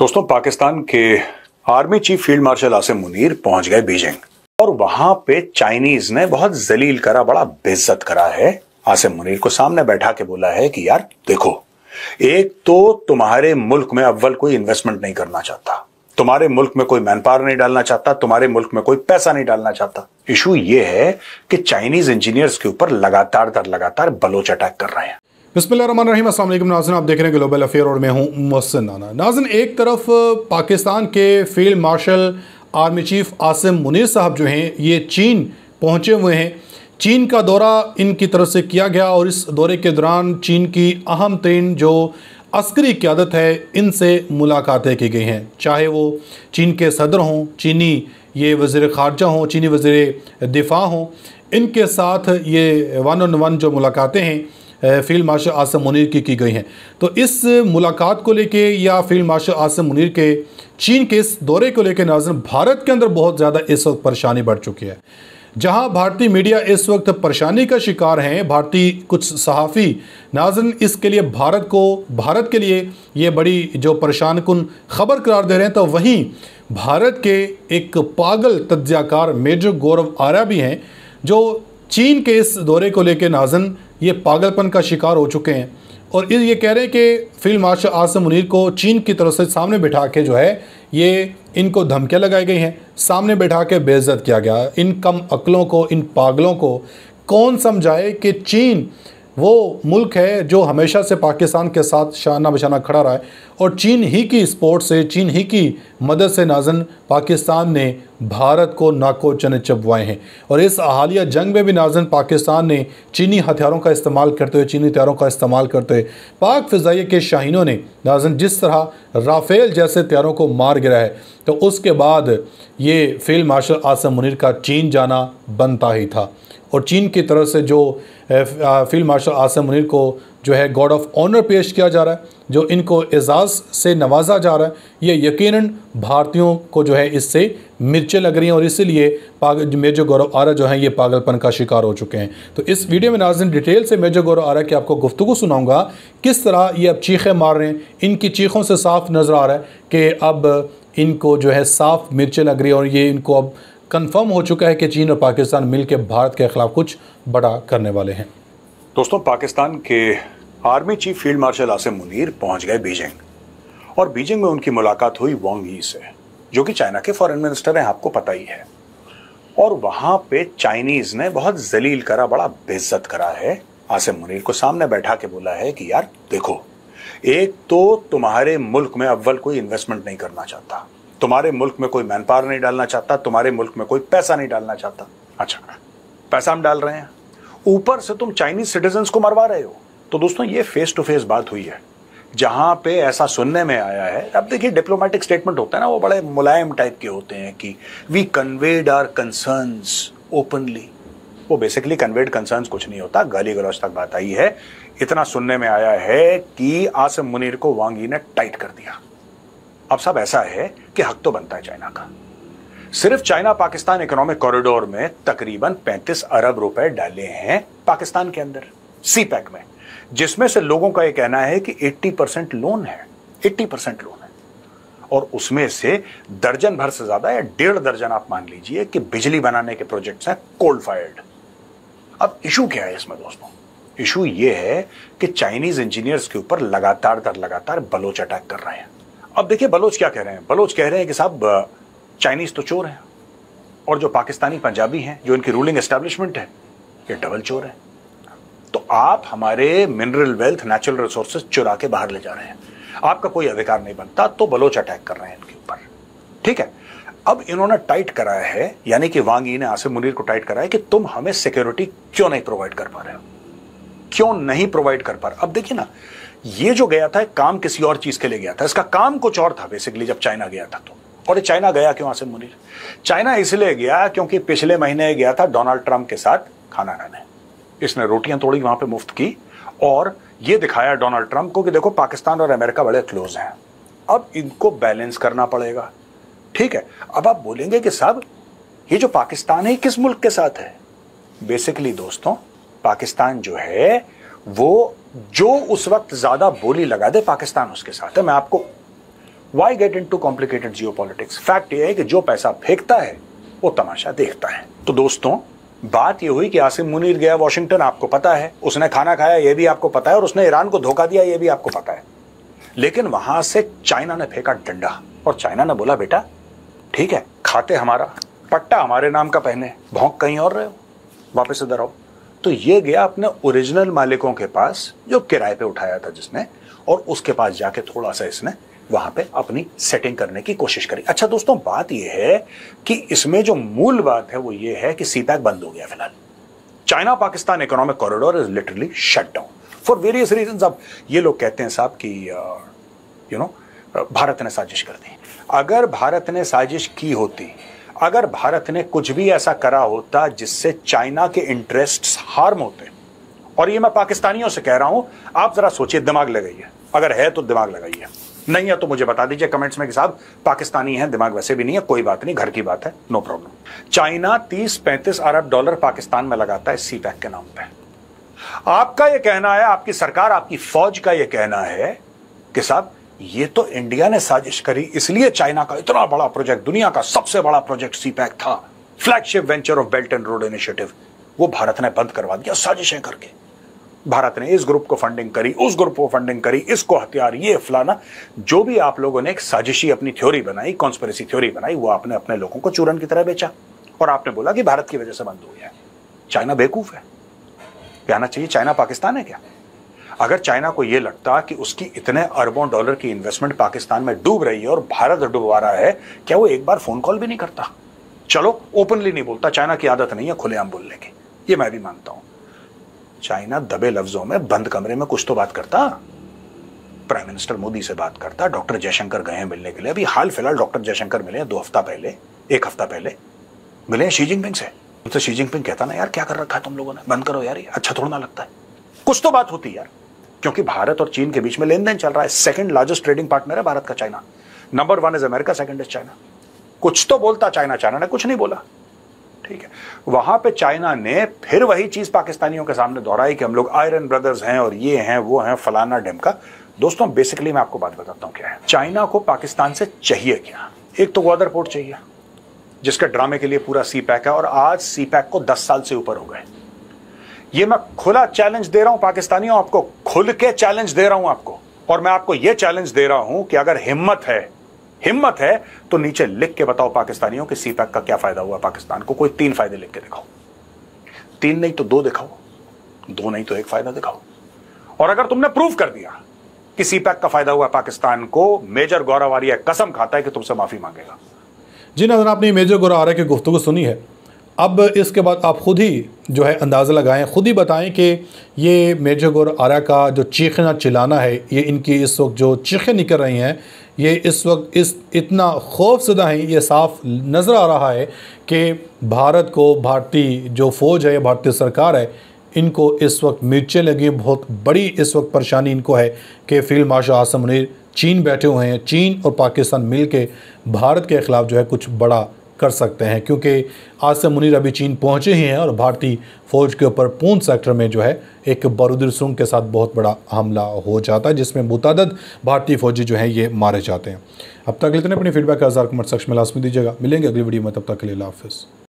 दोस्तों, पाकिस्तान के army chief field marshal Asim Munir पहुंच गए बीजिंग और वहां पे चाइनीज ने बहुत जलील करा, बड़ा बेइज्जत करा है। आसिम मुनीर को सामने बैठा के बोला है कि यार देखो, एक तो तुम्हारे मुल्क में अव्वल कोई इन्वेस्टमेंट नहीं करना चाहता, तुम्हारे मुल्क में कोई मैन पावर नहीं डालना चाहता, तुम्हारे मुल्क में कोई पैसा नहीं डालना चाहता। इशू ये है कि चाइनीज इंजीनियर्स के ऊपर लगातार दर लगातार बलोच अटैक कर रहे हैं। बिस्मिल्लाहिर्रहमानिर्रहीम, अस्सलाम वालेकुम नाज़रीन, आप देख रहे हैं ग्लोबल अफेयर और मैं हूं मोहसिन नाना। नाज़रीन, एक तरफ पाकिस्तान के field marshal army chief Asim Munir साहब जो हैं ये चीन पहुंचे हुए हैं। चीन का दौरा इनकी तरफ से किया गया और इस दौरे के दौरान चीन की अहम तरीन जो अस्करी क़यादत है इनसे मुलाकातें की गई हैं, चाहे वो चीन के सदर हों, चीनी ये वज़ीर ख़ारजा हों, चीनी वज़ीर दिफ़ा हों, इनके साथ ये 1-on-1 जो मुलाकातें हैं फील्ड मार्शल आसिम मुनीर की गई हैं। तो इस मुलाकात को लेके या फील्ड मार्शल आसिम मुनीर के चीन के इस दौरे को लेके नाज़रीन, भारत के अंदर बहुत ज़्यादा इस वक्त परेशानी बढ़ चुकी है। जहां भारतीय मीडिया इस वक्त परेशानी का शिकार हैं, भारतीय कुछ सहाफ़ी नाज़रीन इसके लिए भारत के लिए ये बड़ी जो परेशान कुन ख़बर करार दे रहे हैं, तो वहीं भारत के एक पागल तज्ज़ियाकार मेजर गौरव आर्या भी हैं जो चीन के इस दौरे को लेकर नाज़रीन ये पागलपन का शिकार हो चुके हैं और ये कह रहे हैं कि फील्ड मार्शल आसिम मुनीर को चीन की तरफ से सामने बिठा के जो है ये इनको धमकियाँ लगाई गई हैं, सामने बैठा के बेइज्जत किया गया। इन कम अक्लों को, इन पागलों को कौन समझाए कि चीन वो मुल्क है जो हमेशा से पाकिस्तान के साथ शाना बशाना खड़ा रहा है और चीन ही की सपोर्ट से, चीन ही की मदद से नाज़न पाकिस्तान ने भारत को नाको चने चबवाए हैं। और इस हालिया जंग में भी नाज़न पाकिस्तान ने चीनी हथियारों का इस्तेमाल करते हुए पाक फ़िज़ाइया के शाहीनों ने नाज़न जिस तरह राफ़ेल जैसे हथियारों को मार गिरा है, तो उसके बाद ये फील्ड मार्शल आसिम मुनीर का चीन जाना बनता ही था। और चीन की तरफ से जो फील्ड मार्शल आसिम मुनीर को जो है गॉर्ड ऑफ ऑनर पेश किया जा रहा है, जो इनको एजाज़ से नवाजा जा रहा है, ये यकीनन भारतीयों को जो है इससे मिर्चें लग रही हैं और इसीलिए मेजर गौरव आर्या जो हैं ये पागलपन का शिकार हो चुके हैं। तो इस वीडियो में नाज़रीन डिटेल से मेजर गौरव आर्या की आपको गुफ्तगू सुनाऊंगा, किस तरह ये अब चीखें मार रहे हैं। इनकी चीखों से साफ नज़र आ रहा है कि अब इनको जो है साफ मिर्चें लग रही है और ये इनको अब कंफर्म हो चुका है कि चीन और पाकिस्तान मिलकर भारत के खिलाफ कुछ बड़ा करने वाले हैं। दोस्तों, पाकिस्तान के army chief field marshal Asim Munir पहुंच गए बीजिंग और बीजिंग में उनकी मुलाकात हुई वांग यी से, जो कि चाइना के फॉरेन मिनिस्टर हैं, आपको पता ही है। और वहां पे चाइनीज ने बहुत जलील करा, बड़ा बेइज्जत करा है। आसिम मुनीर को सामने बैठा के बोला है कि यार देखो, एक तो तुम्हारे मुल्क में अव्वल कोई इन्वेस्टमेंट नहीं करना चाहता, तुम्हारे मुल्क में कोई मैन पावर नहीं डालना चाहता, तुम्हारे मुल्क में कोई पैसा नहीं डालना चाहता। अच्छा, पैसा हम डाल रहे हैं, ऊपर से तुम चाइनीज सिटीजन्स को मरवा रहे हो। तो दोस्तों, ये फेस टू फेस बात हुई है जहां पे ऐसा सुनने में आया है। अब देखिए, डिप्लोमेटिक स्टेटमेंट होता है ना, वो बड़े मुलायम टाइप के होते हैं कि we conveyed our concerns openly. वो बेसिकली कन्वेड कंसर्न्स कुछ नहीं होता, गाली गलौज तक बात आई है। इतना सुनने में आया है कि आसिम मुनीर को वांग यी ने टाइट कर दिया। अब सब ऐसा है कि हक तो बनता है चाइना का। सिर्फ चाइना पाकिस्तान इकोनॉमिक कॉरिडोर में तकरीबन 35 अरब रुपए डाले हैं पाकिस्तान के अंदर सी पैक में, जिसमें से लोगों का यह कहना है कि 80% लोन है, 80% लोन है। और उसमें से दर्जन भर से ज्यादा या 1.5 दर्जन आप मान लीजिए कि बिजली बनाने के प्रोजेक्ट्स हैं कोल फायर्ड। अब इशू क्या है इसमें दोस्तों? इशू यह है कि चाइनीज इंजीनियर्स के ऊपर लगातार बलोच अटैक कर रहे हैं। अब देखिए, बलोच क्या कह रहे हैं? बलोच कह रहे हैं कि साहब चाइनीज तो चोर हैं और जो पाकिस्तानी पंजाबी हैं, जो इनकी रूलिंग एस्टैब्लिशमेंट है, ये डबल चोर हैं। तो आप हमारे मिनरल वेल्थ, नेचुरल रिसोर्सेज चुरा के बाहर ले जा रहे हैं, आपका कोई अधिकार नहीं बनता। तो बलोच अटैक कर रहे हैं इनके ऊपर, ठीक है। अब इन्होंने टाइट कराया है, यानी कि वांग यी ने आसिम मुनीर को टाइट कराया कि तुम हमें सिक्योरिटी क्यों नहीं प्रोवाइड कर पा रहे हो, क्यों नहीं प्रोवाइड कर पा रहे। अब देखिए ना, ये जो गया था काम किसी और चीज के लिए गया था, इसका काम कुछ और था बेसिकली जब चाइना गया था। तो और चाइना गया क्यों आसिम मुनीर? चाइना इसलिए गया क्योंकि पिछले महीने गया था डोनाल्ड ट्रंप के साथ खाना खाने। इसने रोटियां तोड़ी वहां पे मुफ्त की और ये दिखाया डोनाल्ड ट्रंप को कि देखो, पाकिस्तान और अमेरिका बड़े क्लोज हैं, अब इनको बैलेंस करना पड़ेगा, ठीक है। अब आप बोलेंगे कि साहब ये जो पाकिस्तान है किस मुल्क के साथ है? बेसिकली दोस्तों, पाकिस्तान जो है वो जो उस वक्त ज्यादा बोली लगा दे, पाकिस्तान उसके साथ है। मैं आपको why get into complicated geopolitics? Fact ये है कि जो पैसा फेंकता है वो तमाशा देखता है। तो दोस्तों, बात ये हुई कि आसिम मुनीर गया वॉशिंगटन, आपको पता है, उसने खाना खाया ये भी आपको पता है, और उसने ईरान को धोखा दिया ये भी आपको पता है। लेकिन वहां से चाइना ने फेंका डंडा, और चाइना ने बोला बेटा ठीक है, खाते हमारा, पट्टा हमारे नाम का पहने, भौंक कहीं और रहे हो, वापस इधर आओ। तो ये गया अपने ओरिजिनल मालिकों के पास जो किराए पे उठाया था जिसने, और उसके पास जाके थोड़ा सा इसने वहां पे अपनी सेटिंग करने की कोशिश करी। अच्छा दोस्तों, बात यह है कि इसमें जो मूल बात है वो ये है कि सीपैक बंद हो गया फिलहाल। China Pakistan economic corridor is literally shut down for various reasons. अब ये लोग कहते हैं साहब कि भारत ने साजिश कर दी। अगर भारत ने साजिश की होती, अगर भारत ने कुछ भी ऐसा करा होता जिससे चाइना के इंटरेस्ट्स हार्म होते, और ये मैं पाकिस्तानियों से कह रहा हूं, आप जरा सोचिए, दिमाग लगाइए, अगर है तो दिमाग लगाइए, नहीं है तो मुझे बता दीजिए कमेंट्स में कि साहब पाकिस्तानी है, दिमाग वैसे भी नहीं है, कोई बात नहीं, घर की बात है, नो प्रॉब्लम। चाइना 30-35 अरब डॉलर पाकिस्तान में लगाता है सीपैक के नाम पे। आपका यह कहना है, आपकी सरकार, आपकी फौज का यह कहना है कि साहब ये तो इंडिया ने साजिश करी, इसलिए चाइना का इतना बड़ा प्रोजेक्ट, दुनिया का सबसे बड़ा प्रोजेक्ट सीपैक था, flagship venture of belt and road initiative, वो भारत ने बंद करवा दिया साजिशें करके। भारत ने इस ग्रुप को फंडिंग करी, उस ग्रुप को फंडिंग करी, इसको हथियार, ये फलाना, जो भी आप लोगों ने एक साजिशी अपनी थ्योरी बनाई, कॉन्स्पिरेसी थ्योरी बनाई, वो आपने अपने लोगों को चूरन की तरह बेचा, और आपने बोला कि भारत की वजह से बंद हो गया। चाइना बेवकूफ है, कहना चाहिए चाइना पाकिस्तान है क्या? अगर चाइना को यह लगता कि उसकी इतने अरबों डॉलर की इन्वेस्टमेंट पाकिस्तान में डूब रही है और भारत डुबवा रहा है, क्या वो एक बार फोन कॉल भी नहीं करता? चलो ओपनली नहीं बोलता, चाइना की आदत नहीं है खुलेआम बोलने की, ये मैं भी मानता हूं। चाइना दबे लफ्जों में बंद कमरे में कुछ तो बात करता, प्राइम मिनिस्टर मोदी से बात करता, डॉक्टर जयशंकर गए हैं मिलने के लिए, अभी हाल फिलहाल डॉक्टर जयशंकर मिले 1 हफ्ता पहले मिले शी जिनपिंग से। तो शी जिनपिंग कहता ना, यार क्या कर रखा है तुम लोगों ने, बंद करो यार, ये अच्छा थोड़ा ना लगता है। कुछ तो बात होती यार, क्योंकि भारत और चीन के बीच में लेन देन चल रहा है, सेकंड लार्जेस्ट ट्रेडिंग पार्टनर है भारत का China, number 1 is America, second is China. कुछ तो बोलता चाइना, चाइना ने कुछ नहीं बोला, ठीक है। वहां पे चाइना ने फिर वही चीज पाकिस्तानियों के सामने दोहराई कि हम लोग आयरन ब्रदर्स हैं और ये हैं वो हैं, फलाना ढिमका। दोस्तों बेसिकली मैं आपको बात बताता हूं क्या है। चाइना को पाकिस्तान से चाहिए क्या? एक तो ग्वादर पोर्ट चाहिए, जिसके ड्रामे के लिए पूरा सीपैक है, और आज सीपैक को 10 साल से ऊपर हो गए। ये मैं खुला चैलेंज दे रहा हूं पाकिस्तानियों, आपको खुल के चैलेंज दे रहा हूं आपको, और मैं आपको यह चैलेंज दे रहा हूं कि अगर हिम्मत है तो नीचे लिख के बताओ पाकिस्तानियों कि सीपैक का क्या फायदा हुआ पाकिस्तान को। कोई 3 फायदे लिख के दिखाओ, 3 नहीं तो 2 दिखाओ, 2 नहीं तो 1 फायदा दिखाओ। और अगर तुमने प्रूव कर दिया कि सीपैक का फायदा हुआ पाकिस्तान को, मेजर गौरव आर्य कसम खाता है कि तुमसे माफी मांगेगा। जी नाज़रीन, आपने मेजर गौरव आर्य की गुफ्तगू सुनी है। अब इसके बाद आप खुद ही जो है अंदाज़ा लगाएं, खुद ही बताएं कि ये मेजर गौरव आर्य का जो चीखना चिल्लाना है, ये इनकी इस वक्त जो चीखें निकल रही हैं, ये इस वक्त इतना खौफज़दा है। ये साफ नज़र आ रहा है कि भारत को, भारतीय जो फ़ौज है, भारतीय सरकार है, इनको इस वक्त मिर्चें लगी। बहुत बड़ी इस वक्त परेशानी इनको है कि फील्ड मार्शल आसिम मुनीर चीन बैठे हुए हैं, चीन और पाकिस्तान मिल के भारत के ख़िलाफ़ जो है कुछ बड़ा कर सकते हैं, क्योंकि आसिम मुनीर अभी चीन पहुंचे ही हैं और भारतीय फ़ौज के ऊपर पूंछ सेक्टर में जो है एक बारूदी सुरंग के साथ बहुत बड़ा हमला हो जाता है, जिसमें मुतअद्दिद भारतीय फ़ौजी जो हैं ये मारे जाते हैं। अब तक इतने अपनी फीडबैक का कमेंट सेक्शन में लाजमी दीजिएगा। मिलेंगे अगली वीडियो में, तब तक के लिए अल्लाह हाफ़िज़।